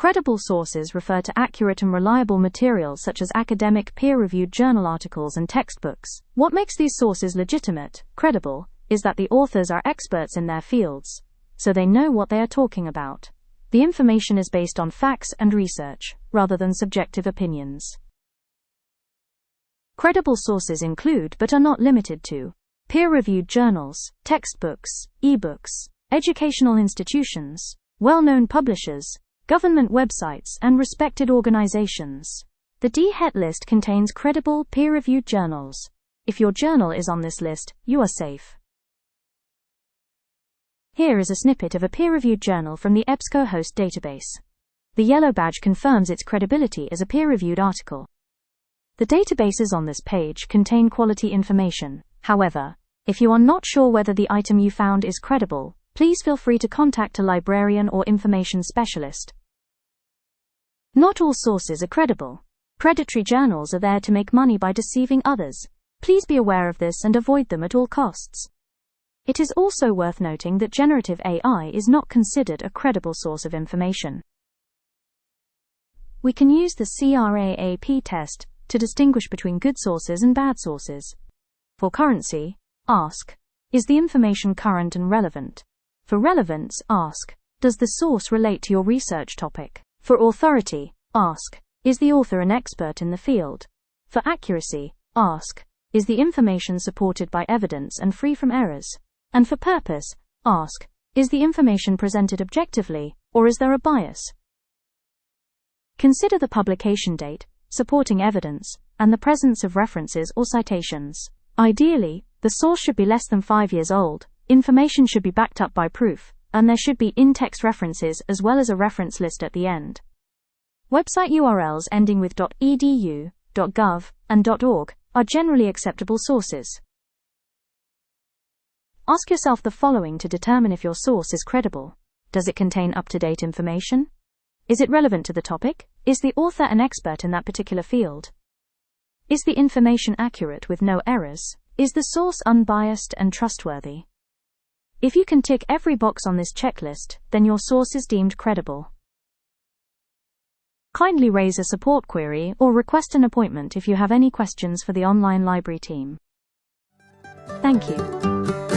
Credible sources refer to accurate and reliable materials such as academic, peer-reviewed journal articles and textbooks. What makes these sources legitimate, credible, is that the authors are experts in their fields, so they know what they are talking about. The information is based on facts and research, rather than subjective opinions. Credible sources include, but are not limited to, peer-reviewed journals, textbooks, ebooks, educational institutions, well-known publishers, government websites, and respected organizations. The DHET list contains credible, peer-reviewed journals. If your journal is on this list, you are safe. Here is a snippet of a peer-reviewed journal from the EBSCOhost database. The yellow badge confirms its credibility as a peer-reviewed article. The databases on this page contain quality information. However, if you are not sure whether the item you found is credible, please feel free to contact a librarian or information specialist. Not all sources are credible. Predatory journals are there to make money by deceiving others. Please be aware of this and avoid them at all costs. It is also worth noting that generative AI is not considered a credible source of information. We can use the CRAAP test to distinguish between good sources and bad sources. For currency, ask, is the information current and relevant? For relevance, ask, does the source relate to your research topic? For authority, ask, is the author an expert in the field? For accuracy, ask, is the information supported by evidence and free from errors? And for purpose, ask, is the information presented objectively, or is there a bias? Consider the publication date, supporting evidence, and the presence of references or citations. Ideally, the source should be less than 5 years old, information should be backed up by proof, and there should be in-text references as well as a reference list at the end. Website URLs ending with .edu, .gov, and .org are generally acceptable sources. Ask yourself the following to determine if your source is credible. Does it contain up-to-date information? Is it relevant to the topic? Is the author an expert in that particular field? Is the information accurate with no errors? Is the source unbiased and trustworthy? If you can tick every box on this checklist, then your source is deemed credible. Kindly raise a support query or request an appointment if you have any questions for the online library team. Thank you.